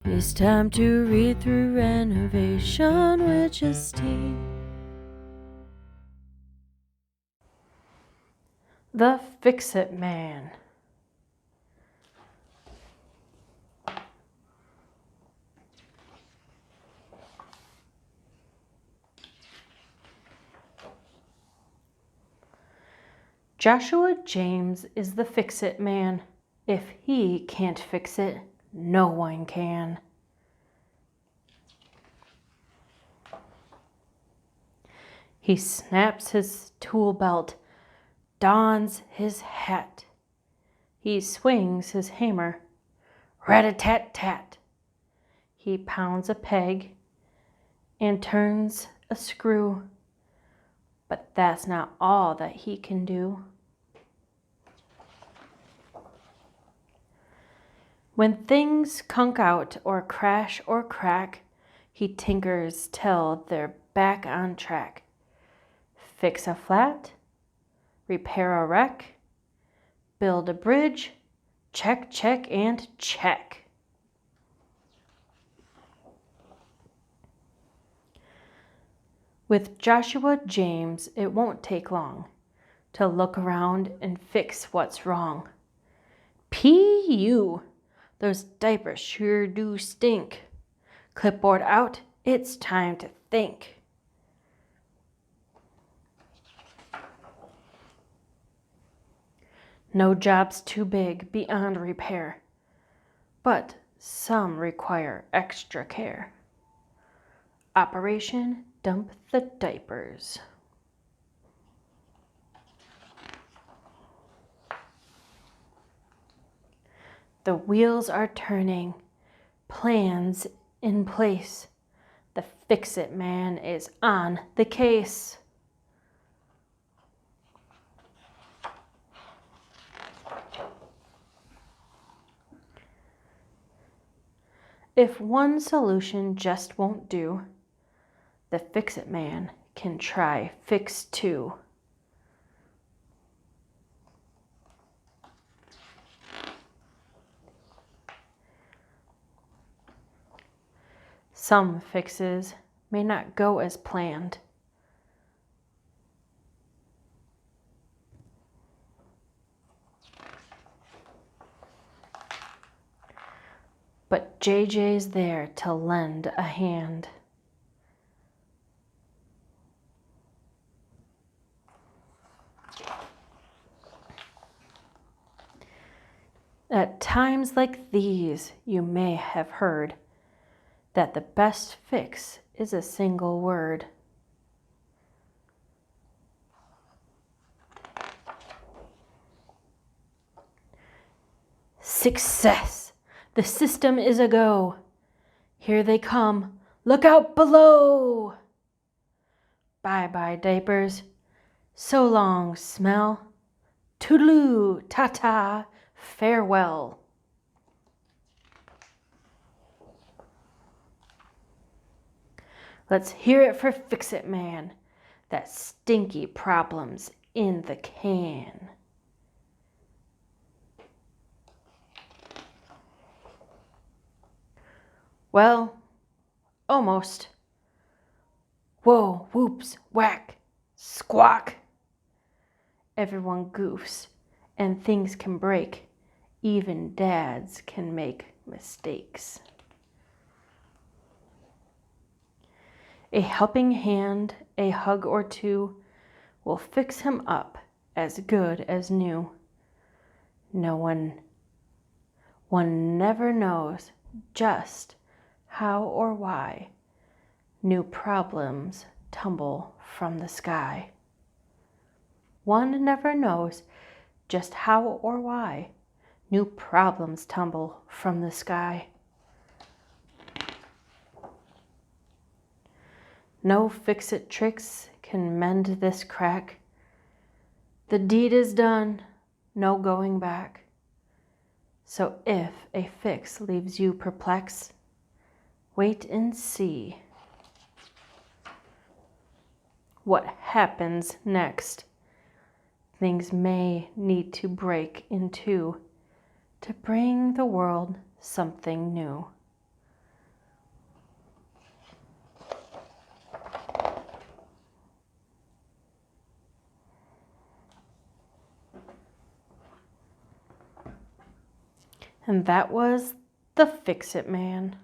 It's time to read through Renovation with Justine. The Fix-It Man. Joshua James is the Fix-It Man. If he can't fix it, no one can. He snaps his tool belt, dons his hat. He swings his hammer, rat-a-tat-tat. He pounds a peg and turns a screw, but that's not all that he can do. When things conk out or crash or crack, he tinkers till they're back on track. Fix a flat, repair a wreck, build a bridge, check, check, and check. With Joshua James, it won't take long to look around and fix what's wrong. P.U. Those diapers sure do stink. Clipboard out, it's time to think. No job's too big beyond repair, but some require extra care. Operation Dump the Diapers. The wheels are turning, plans in place. The Fix-It Man is on the case. If one solution just won't do, the Fix-It Man can try fix two. Some fixes may not go as planned. But JJ's there to lend a hand. At times like these, you may have heard that the best fix is a single word. Success! The system is a go. Here they come. Look out below! Bye-bye, diapers. So long, smell. Toodaloo, ta-ta, farewell. Let's hear it for Fix-It Man. That stinky problem's in the can. Well, almost. Whoa, whoops, whack, squawk. Everyone goofs, and things can break. Even dads can make mistakes. A helping hand, a hug or two will fix him up as good as new. One never knows just how or why new problems tumble from the sky. One never knows just how or why new problems tumble from the sky. No fix-it tricks can mend this crack. The deed is done, no going back. So if a fix leaves you perplexed, wait and see what happens next. Things may need to break in two to bring the world something new. And that was the Fix-It Man.